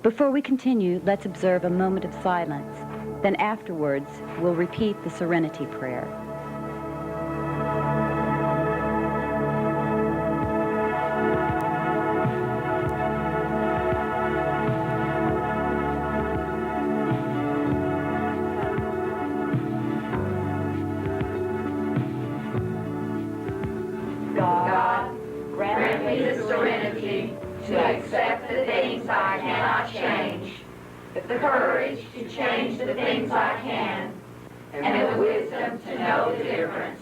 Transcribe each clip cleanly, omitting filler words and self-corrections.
Before we continue, let's observe a moment of silence. Then afterwards, we'll repeat the Serenity Prayer. God, grant me the serenity to accept the things I cannot change, the courage to change the things I can, and the wisdom to know the difference.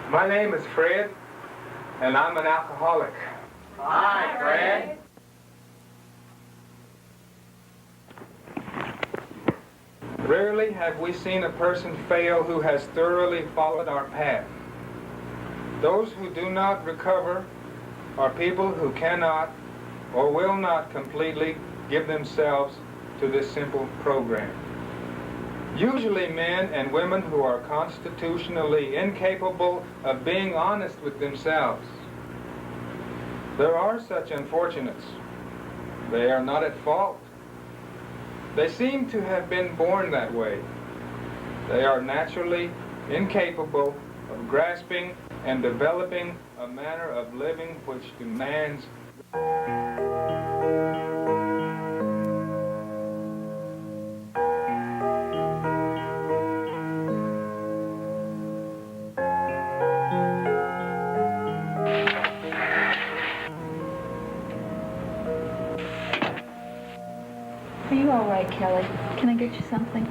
My name is Fred, and I'm an alcoholic. Hi, Fred. Rarely have we seen a person fail who has thoroughly followed our path. Those who do not recover are people who cannot or will not completely give themselves to this simple program. Usually men and women who are constitutionally incapable of being honest with themselves. There are such unfortunates. They are not at fault. They seem to have been born that way. They are naturally incapable of grasping and developing a manner of living which demands Are you all right, Kelly? Can I get you something?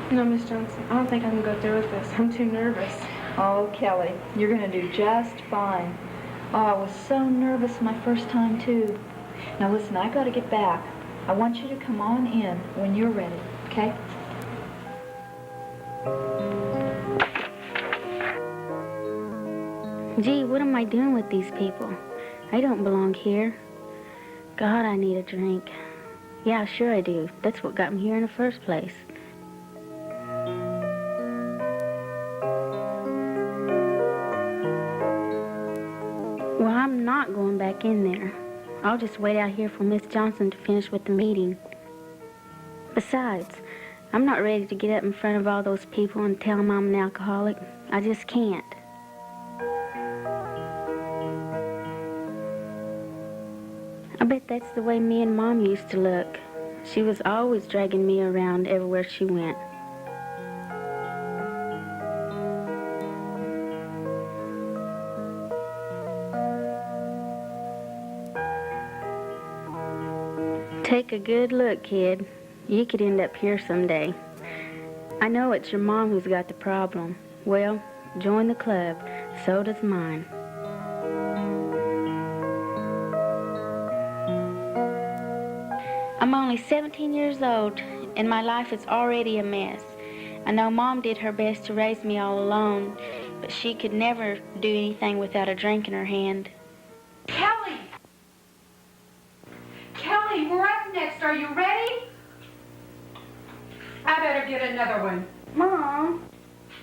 No, Miss Johnson, I don't think I can go through with this. I'm too nervous. Oh, Kelly, you're going to do just fine. Oh, I was so nervous my first time, too. Now, listen, I got to get back. I want you to come on in when you're ready, okay? Gee, what am I doing with these people? I don't belong here. God, I need a drink. Yeah, sure I do. That's what got me here in the first place. Well, I'm not going back in there. I'll just wait out here for Miss Johnson to finish with the meeting. Besides, I'm not ready to get up in front of all those people and tell them I'm an alcoholic. I just can't. I bet that's the way me and Mom used to look. She was always dragging me around everywhere she went. Take a good look, kid. You could end up here someday. I know it's your mom who's got the problem. Well, join the club. So does mine. I'm only 17 years old, and my life is already a mess. I know Mom did her best to raise me all alone, but she could never do anything without a drink in her hand. Kelly! Kelly, we're up next. Are you ready? I better get another one. Mom?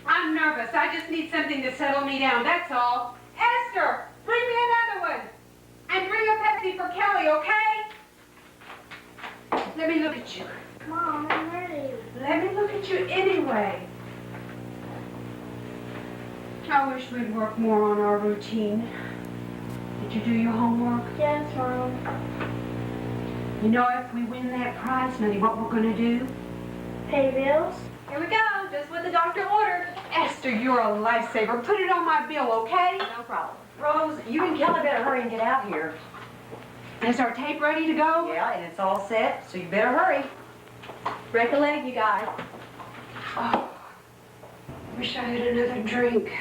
I'm nervous. I just need something to settle me down, that's all. Esther, bring me another one. And bring a Pepsi for Kelly, okay? Let me look at you. Mom, I'm ready. Let me look at you anyway. I wish we'd work more on our routine. Did you do your homework? Yes, Mom. You know, if we win that prize money, what we're going to do? Pay bills? Here we go, just what the doctor ordered. Esther, you're a lifesaver. Put it on my bill, okay? No problem. Rose, you and Kelly better hurry and get out here. Is our tape ready to go? Yeah, and it's all set, so you better hurry. Break a leg, you guys. Oh, wish I had another drink.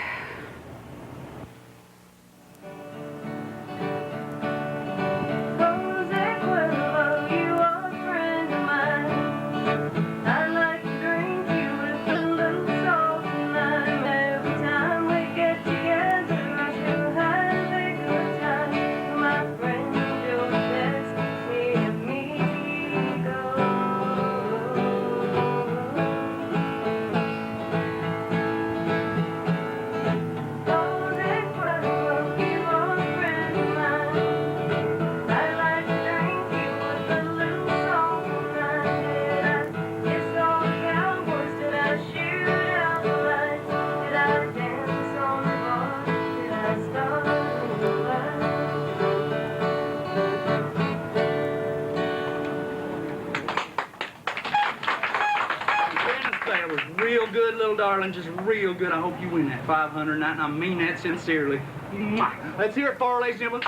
That was real good, little darling, just real good. I hope you win that 500 tonight, and I mean that sincerely. Mwah. Let's hear it for her, ladies and gentlemen.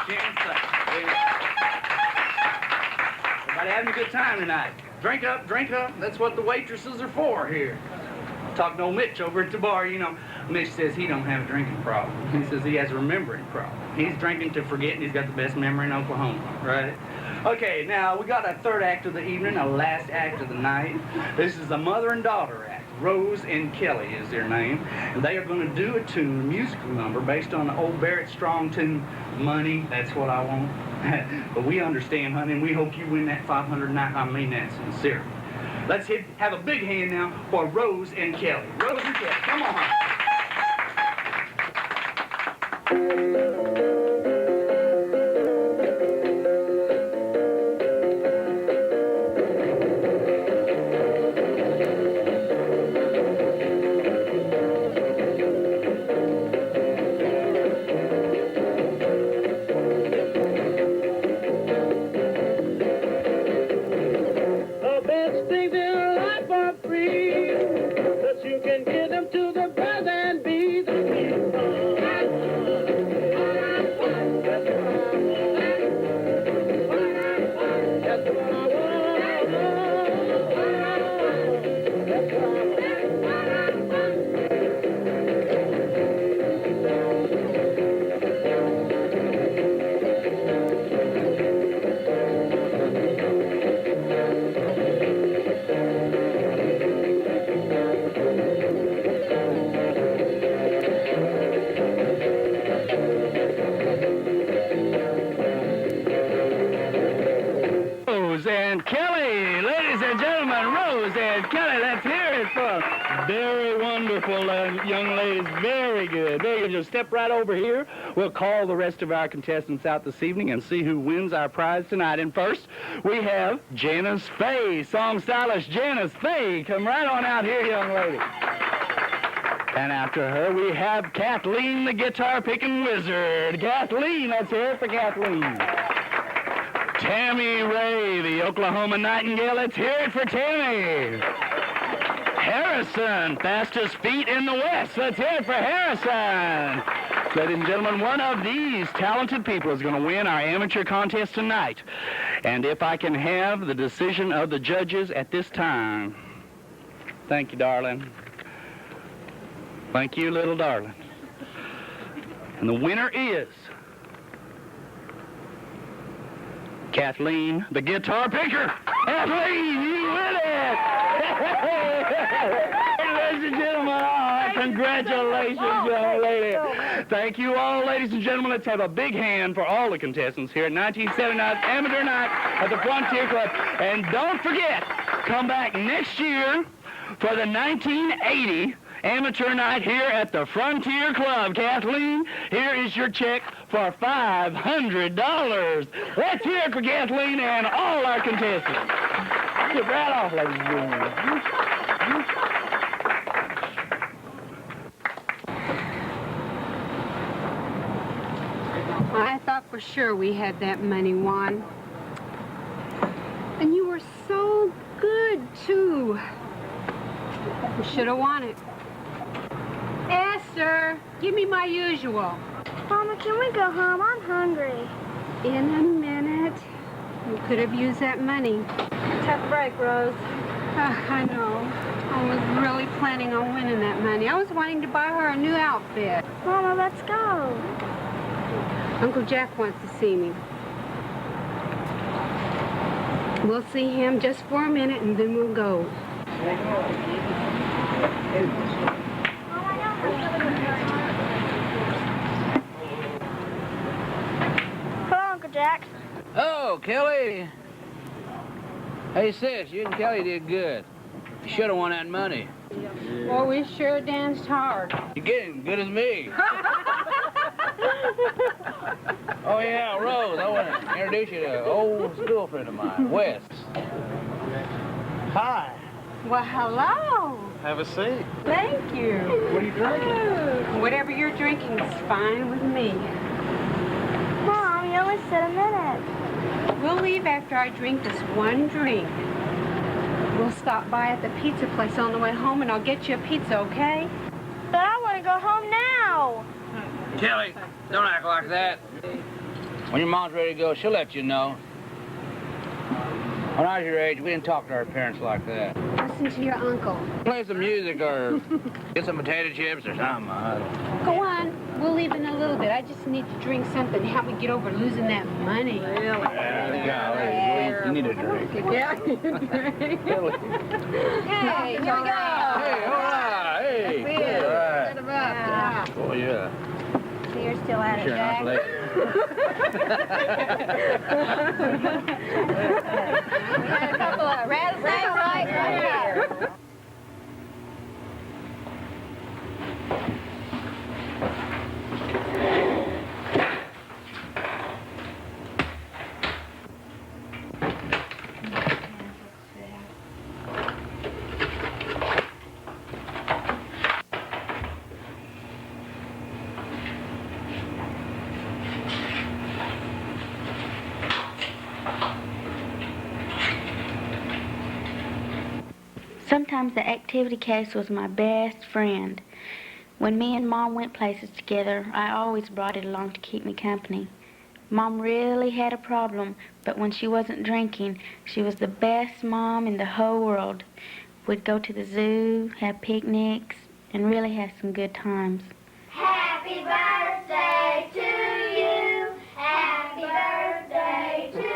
Everybody having a good time tonight. Drink up, drink up. That's what the waitresses are for here. Talking to old Mitch over at the bar, you know. Mitch says he don't have a drinking problem. He says he has a remembering problem. He's drinking to forget, and he's got the best memory in Oklahoma, right? Okay, now we got a third act of the evening, a last act of the night. This is the mother and daughter act. Rose and Kelly is their name, and they are going to do a tune, a musical number, based on the old Barrett Strong tune, Money, That's What I Want. But we understand, honey, and we hope you win that 500 tonight. I mean that sincerely. Let's have a big hand now for Rose and Kelly. Rose and Kelly, come on, honey. Step right over here. We'll call the rest of our contestants out this evening and see who wins our prize tonight. And first, we have Janice Fay, song stylist Janice Fay. Come right on out here, young lady. And after her, we have Kathleen, the guitar-picking wizard. Kathleen, let's hear it for Kathleen. Tammy Ray, the Oklahoma Nightingale. Let's hear it for Tammy. Harrison, fastest feet in the West. Let's hear it for Harrison. Ladies and gentlemen, one of these talented people is going to win our amateur contest tonight. And if I can have the decision of the judges at this time. Thank you, darling. Thank you, little darling. And the winner is Kathleen, the guitar picker. Kathleen, you win it! Ladies and gentlemen, congratulations, young lady. Thank you all, ladies and gentlemen. Let's have a big hand for all the contestants here at 1979 Amateur Night at the Frontier Club. And don't forget, come back next year for the 1980 Amateur Night here at the Frontier Club. Kathleen, here is your check for $500. Let's hear it for Kathleen and all our contestants. Get right off, ladies and gentlemen. I thought for sure we had that money, Juan. And you were so good, too. We should have won it. Esther, give me my usual. Mama, can we go home? I'm hungry. In a minute. We could have used that money. Tough break, Rose. I know. I was really planning on winning that money. I was wanting to buy her a new outfit. Mama, let's go. Uncle Jack wants to see me. We'll see him just for a minute and then we'll go. Hello, Uncle Jack. Oh, Kelly. Hey, sis, you and Kelly did good. You should have won that money. Well, we sure danced hard. You're getting good as me. Oh, yeah, Rose, I want to introduce you to an old school friend of mine, Wes. Hi. Well, hello. Have a seat. Thank you. What are you drinking? Whatever you're drinking is fine with me. Mom, you only said a minute. We'll leave after I drink this one drink. We'll stop by at the pizza place on the way home, and I'll get you a pizza, okay? But I want to go home now. Kelly, don't act like that. When your mom's ready to go, she'll let you know. When I was your age, we didn't talk to our parents like that. Listen to your uncle. Play some music or get some potato chips or something. Go on. We'll leave in a little bit. I just need to drink something to help me get over losing that money. Really? Golly, you need a drink. Yeah, you drink. Hey, here we go. Hey, all right. Hey, That's it. all right. Set 'em up. Yeah. Oh, yeah. So you're still at it, Sure, Jack? I'm late. We got a couple of rattlesnakes right here. Sometimes the activity case was my best friend. When me and Mom went places together, I always brought it along to keep me company. Mom really had a problem, but when she wasn't drinking, she was the best mom in the whole world. We'd go to the zoo, have picnics, and really have some good times. Happy birthday to you. Happy birthday to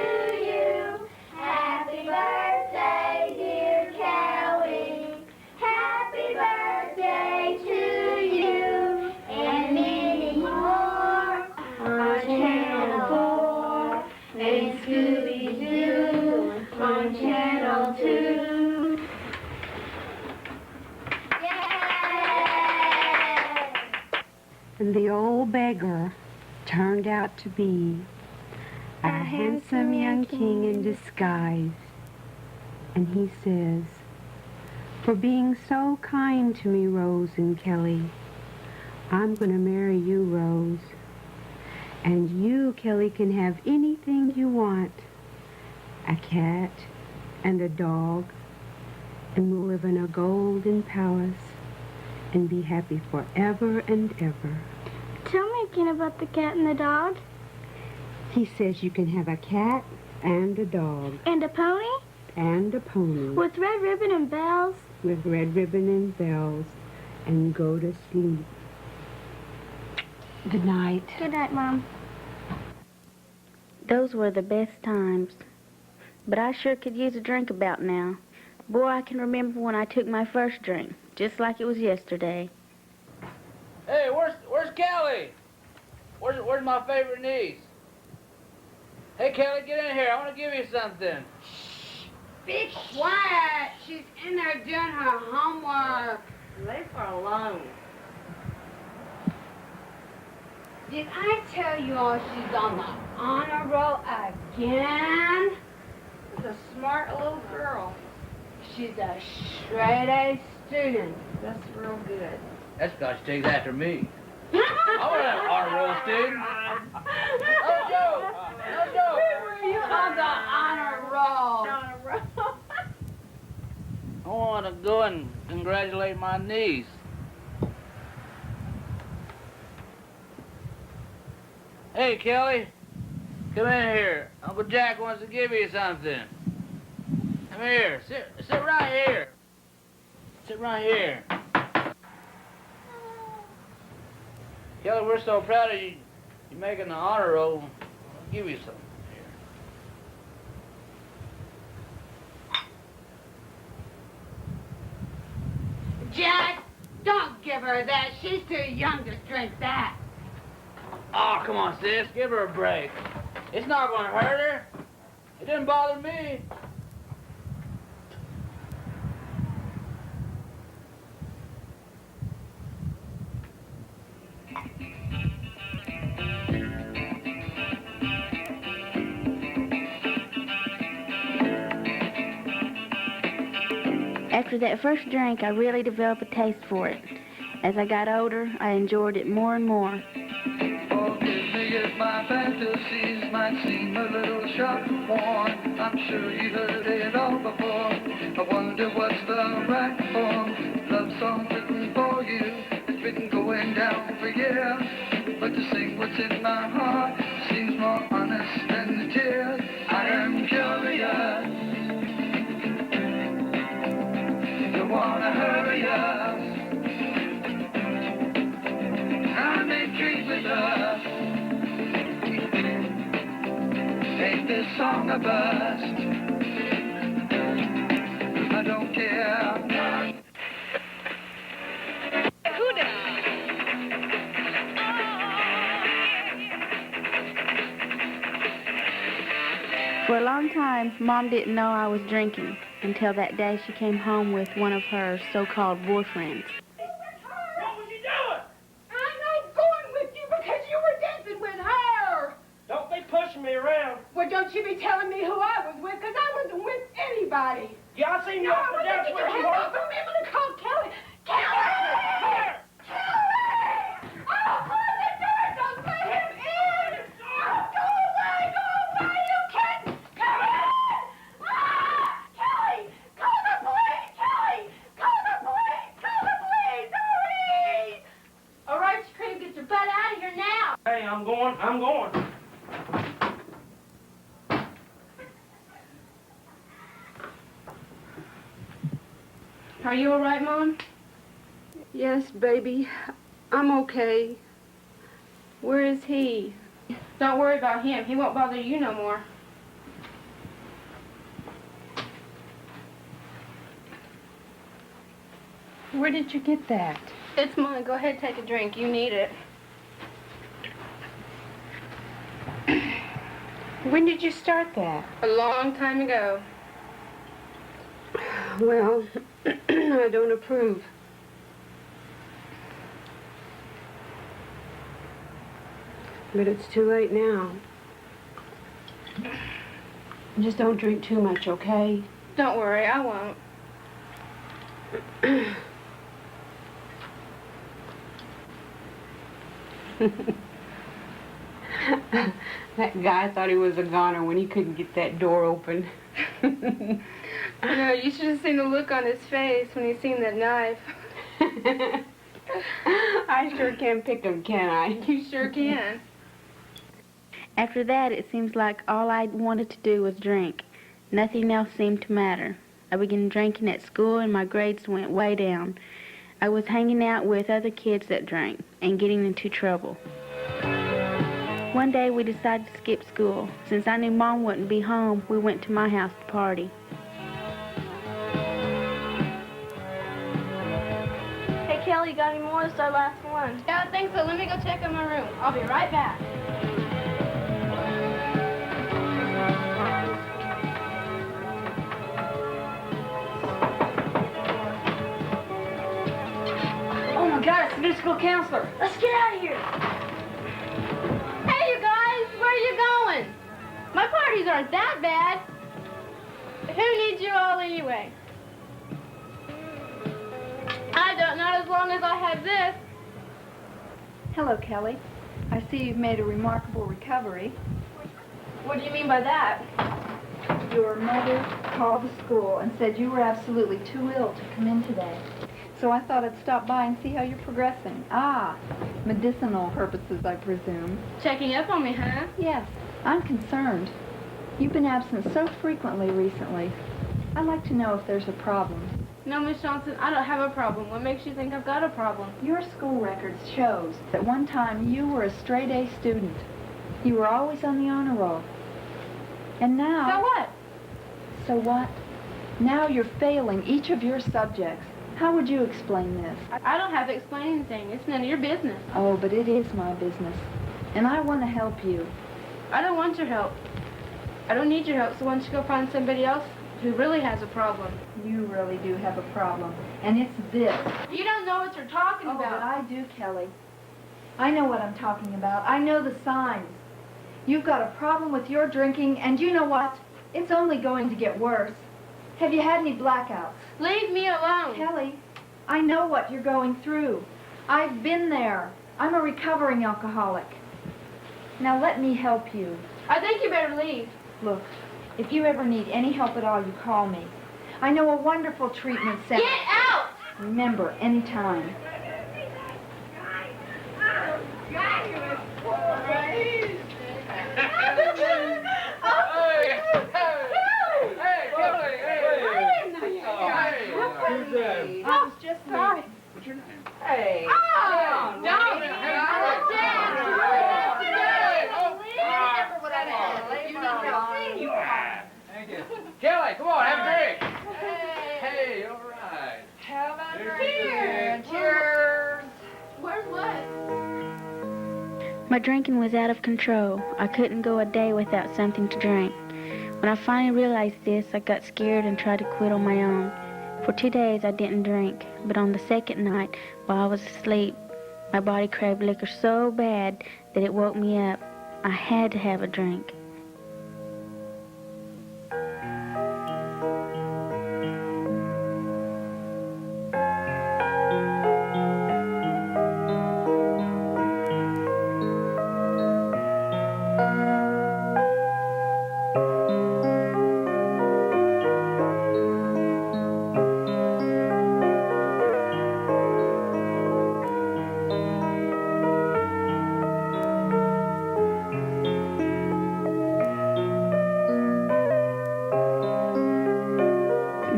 you. Happy birthday, dear Kelly. Happy birthday to you. And many more on Channel 4. And Scooby-Doo on Channel 2. And the old beggar turned out to be a handsome young king in disguise. And he says, "For being so kind to me, Rose and Kelly, I'm going to marry you, Rose. And you, Kelly, can have anything you want. A cat and a dog, and we'll live in a golden palace and be happy forever and ever." Tell me again about the cat and the dog. He says you can have a cat and a dog. And a pony? And a pony. With red ribbon and bells? With red ribbon and bells. And go to sleep. Good night. Good night, Mom. Those were the best times. But I sure could use a drink about now. Boy, I can remember when I took my first drink, just like it was yesterday. Hey, where's Kelly? Where's my favorite niece? Hey, Kelly, get in here. I want to give you something. Be quiet. She's in there doing her homework. Leave her alone. Did I tell you all she's on the honor roll again? She's a smart little girl. She's a straight-A student. That's real good. That's because she takes after me. I want an honor roll student. No joke. No joke. Were you on the honor roll? I want to go and congratulate my niece. Hey, Kelly, come in here. Uncle Jack wants to give you something. Come here. Sit right here. Sit right here. Kelly, we're so proud of you. You're making the honor roll. I'll give you something. Jack, don't give her that. She's too young to drink that. Oh, come on, sis. Give her a break. It's not going to hurt her. It didn't bother me. After that first drink, I really developed a taste for it. As I got older, I enjoyed it more and more. Oh, give me as my fantasies might seem a little sharp and worn, I'm sure you heard it all before. I wonder what's the right form. Love song written for you. It's been going down for years, but to sing what's in my heart seems more honest than the tears. I am curious. You wanna hurry up? I'm intrigued with us. Ain't this song a bust? I don't care. Who did? For a long time, Mom didn't know I was drinking until that day she came home with one of her so-called boyfriends. What was you doing? I'm not going with you because you were dancing with her. Don't be pushing me around. Well, don't you be telling me who I was with, because I wasn't with anybody. Yeah, I seen you No, up I and down want to get your switching hands work. off of me. I'm going to call Kelly. Kelly! Here. Kelly! Oh, close the door. Don't let him in. Oh, go away. Go away. You can't. Kelly! Ah! Kelly! Call the police. Kelly! Call the police. Call the police. Hurry! All right, you couldn't get your butt out of here now. Hey, I'm going. Are you all right, Mom? Yes, baby. I'm okay. Where is he? Don't worry about him. He won't bother you no more. Where did you get that? It's mine. Go ahead, take a drink. You need it. When did you start that? A long time ago. Well, I don't approve. But it's too late now. Just don't drink too much, okay? Don't worry, I won't. That guy thought he was a goner when he couldn't get that door open. No, you should have seen the look on his face when he seen that knife. I sure can pick 'em, can I? You sure can. After that, it seems like all I wanted to do was drink. Nothing else seemed to matter. I began drinking at school and my grades went way down. I was hanging out with other kids that drank and getting into trouble. One day we decided to skip school. Since I knew Mom wouldn't be home, we went to my house to party. Hey, Kelly, you got any more? It's our last one. Yeah, I think so. Let me go check in my room. I'll be right back. Oh my God, it's the musical counselor. Let's get out of here. Hey, you guys, where are you going? My parties aren't that bad. Who needs you all anyway? I don't, not as long as I have this. Hello, Kelly. I see you've made a remarkable recovery. What do you mean by that? Your mother called the school and said you were absolutely too ill to come in today. So I thought I'd stop by and see how you're progressing. Ah, medicinal purposes, I presume. Checking up on me, huh? Yes, I'm concerned. You've been absent so frequently recently. I'd like to know if there's a problem. No, Miss Johnson, I don't have a problem. What makes you think I've got a problem? Your school records shows that one time you were a straight-A student. You were always on the honor roll. And now... So what? So what? Now you're failing each of your subjects. How would you explain this? I don't have to explain anything. It's none of your business. Oh, but it is my business. And I want to help you. I don't want your help. I don't need your help, so why don't you go find somebody else who really has a problem? You really do have a problem. And it's this. You don't know what you're talking Oh, about. but I do, Kelly. I know what I'm talking about. I know the signs. You've got a problem with your drinking, and you know what? It's only going to get worse. Have you had any blackouts? Leave me alone. Kelly, I know what you're going through. I've been there. I'm a recovering alcoholic. Now let me help you. I think you better leave. Look, if you ever need any help at all, you call me. I know a wonderful treatment center. Get out! Remember, anytime. I was just sorry. What's your name? Hey. Oh, don't. Kelly, come on, have a drink. Hey, all right. Have a Cheers. Cheers. Where's Wes? My drinking was out of control. I couldn't go a day without something to drink. When I finally realized this, I got scared and tried to quit on my own. For 2 days, I didn't drink, but on the second night, while I was asleep, my body craved liquor so bad that it woke me up. I had to have a drink.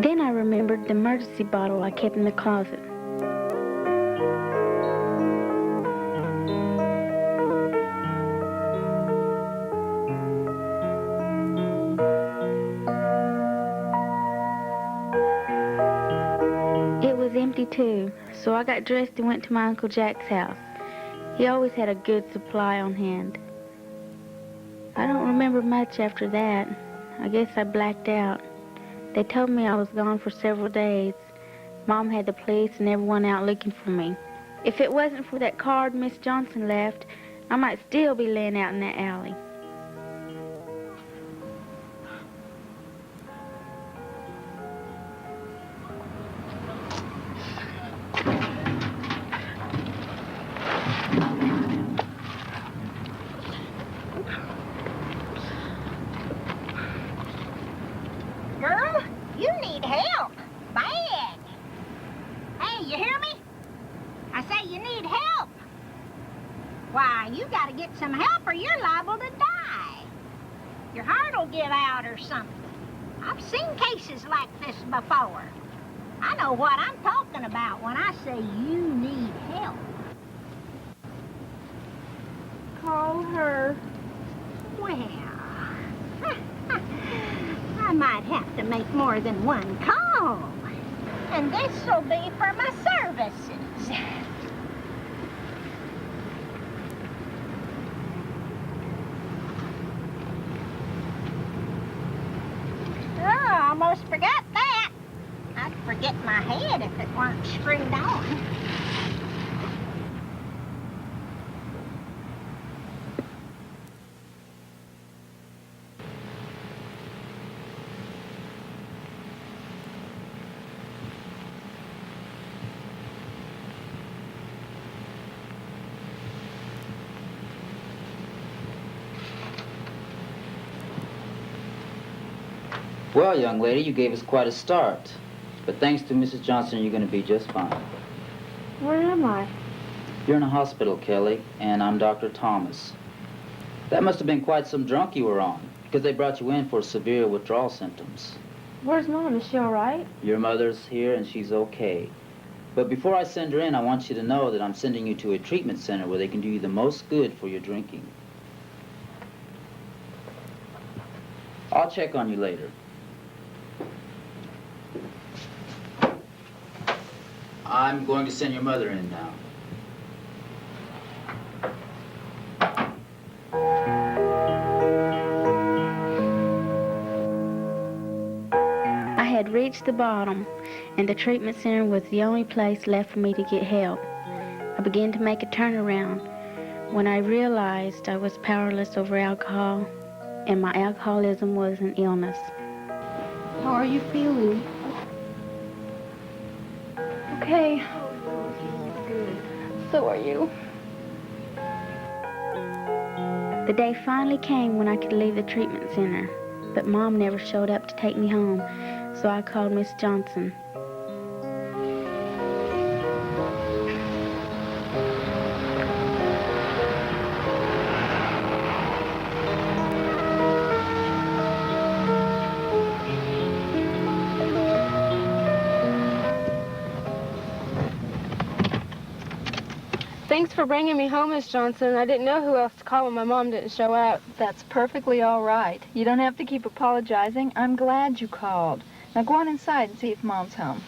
Then I remembered the emergency bottle I kept in the closet. It was empty too, so I got dressed and went to my Uncle Jack's house. He always had a good supply on hand. I don't remember much after that. I guess I blacked out. They told me I was gone for several days. Mom had the police and everyone out looking for me. If it wasn't for that card Miss Johnson left, I might still be laying out in that alley. Girl, you need help. Bad. Hey, you hear me? I say you need help. Why, you gotta get some help or you're liable to die. Your heart'll give out or something. I've seen cases like this before. I know what I'm talking about when I say you need help. Call her. Well, I might have to make more than one call. And this'll be for my services. Oh, I almost forgot that. I'd forget my head if it weren't screwed on. Well, young lady, you gave us quite a start. But thanks to Mrs. Johnson, you're going to be just fine. Where am I? You're in a hospital, Kelly, and I'm Dr. Thomas. That must have been quite some drunk you were on, because they brought you in for severe withdrawal symptoms. Where's Mom? Is she all right? Your mother's here, and she's okay. But before I send her in, I want you to know that I'm sending you to a treatment center where they can do you the most good for your drinking. I'll check on you later. I'm going to send your mother in now. I had reached the bottom, and the treatment center was the only place left for me to get help. I began to make a turnaround when I realized I was powerless over alcohol, and my alcoholism was an illness. How are you feeling? Okay. Good. So are you. The day finally came when I could leave the treatment center, but Mom never showed up to take me home, so I called Miss Johnson. Thanks for bringing me home, Miss Johnson. I didn't know who else to call when my mom didn't show up. That's perfectly all right. You don't have to keep apologizing. I'm glad you called. Now go on inside and see if Mom's home.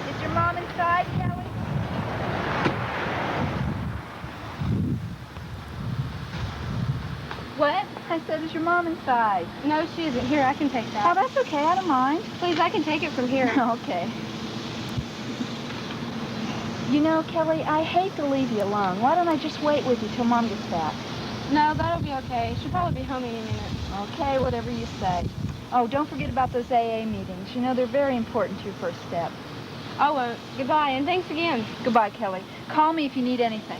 Is your mom inside, Kelly? What? I said, is your mom inside? No, she isn't. Here, I can take that. Oh, that's okay. I don't mind. Please, I can take it from here. Okay. You know, Kelly, I hate to leave you alone. Why don't I just wait with you till Mom gets back? No, that'll be okay. She'll probably be home any minute. Okay, whatever you say. Oh, don't forget about those AA meetings. You know, they're very important to your first step. I won't. Goodbye, and thanks again. Goodbye, Kelly. Call me if you need anything.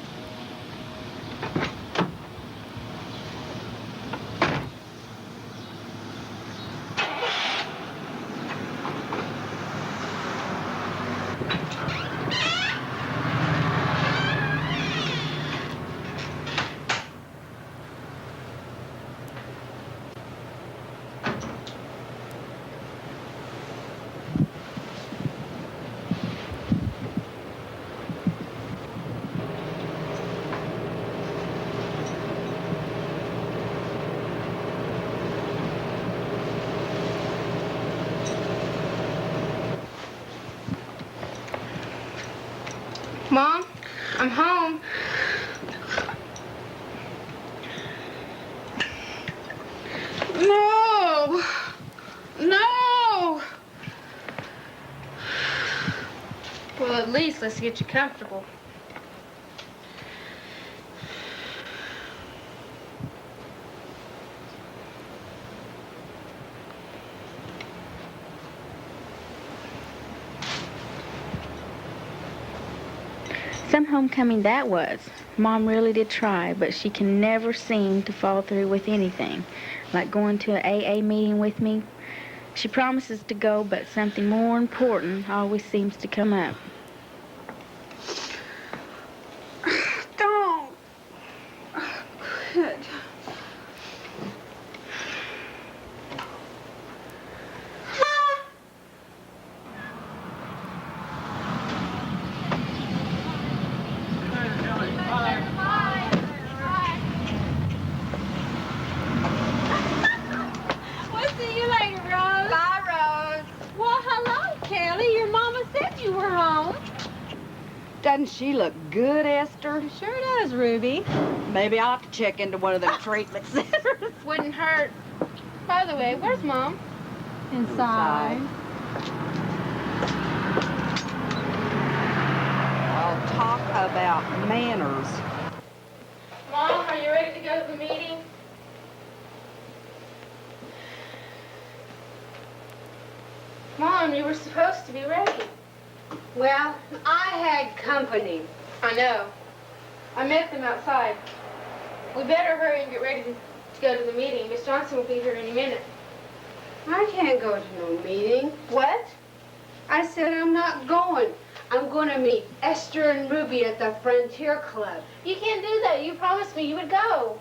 Mom, I'm home. No! No! Well, at least let's get you comfortable. Some homecoming that was. Mom really did try, but she can never seem to follow through with anything, like going to an AA meeting with me. She promises to go, but something more important always seems to come up. Don't. Quit. We'll see you later, Rose. Bye, Rose. Well, hello, Kelly. Your mama said you were home. Doesn't she look good, Esther? Sure does, Ruby. Maybe I'll have to check into one of them treatment centers. Wouldn't hurt. By the way, where's Mom? Inside. I'll talk about manners. Mom, are you ready to go to the meeting? Mom, you were supposed to be ready. Well, I had company. I know. I met them outside. We better hurry and get ready to go to the meeting. Miss Johnson will be here any minute. I can't go to no meeting. What? I said I'm not going. I'm going to meet Esther and Ruby at the Frontier Club. You can't do that. You promised me you would go.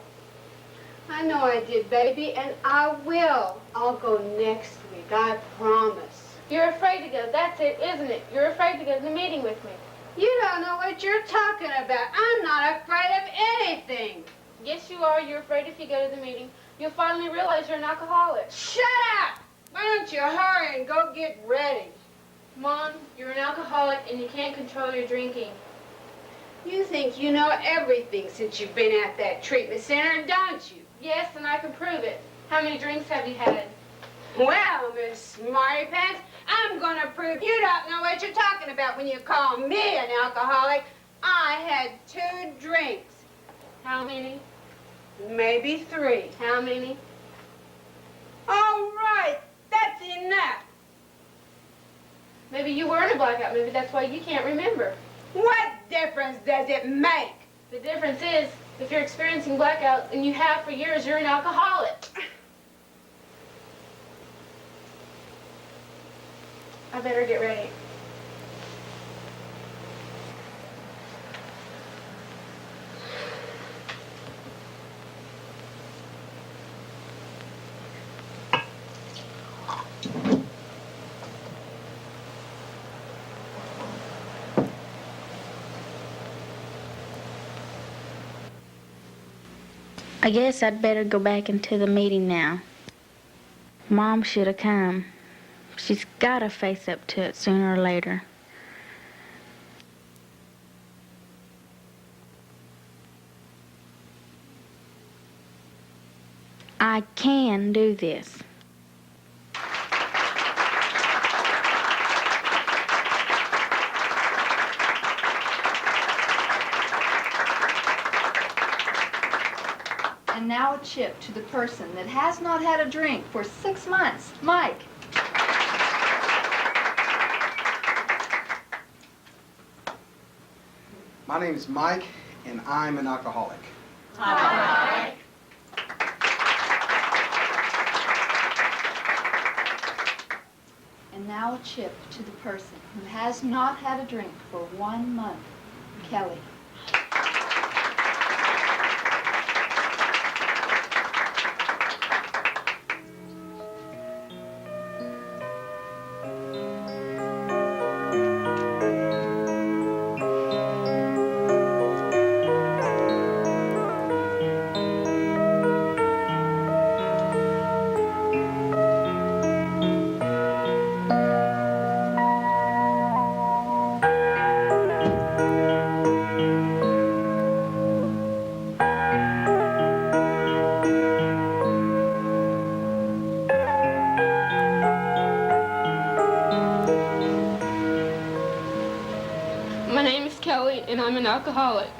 I know I did, baby, and I will. I'll go next week, I promise. You're afraid to go. That's it, isn't it? You're afraid to go to the meeting with me. You don't know what you're talking about. I'm not afraid of anything. Yes, you are. You're afraid if you go to the meeting, you'll finally realize you're an alcoholic. Shut up! Why don't you hurry and go get ready? Mom, you're an alcoholic and you can't control your drinking. You think you know everything since you've been at that treatment center, don't you? Yes, and I can prove it. How many drinks have you had? Well, Miss Smarty Pants, I'm going to prove you don't know what you're talking about when you call me an alcoholic. I had 2 drinks. How many? Maybe 3. How many? All right, that's enough. Maybe you were in a blackout. Maybe that's why you can't remember. What difference does it make? The difference is, if you're experiencing blackout, and you have for years, you're an alcoholic. I better get ready. I guess I'd better go back into the meeting now. Mom should have come. She's got to face up to it sooner or later. I can do this. And now a chip to the person that has not had a drink for 6 months. Mike. My name is Mike, and I'm an alcoholic. Hi. And now a chip to the person who has not had a drink for 1 month. Kelly. My name is Kelly, and I'm an alcoholic.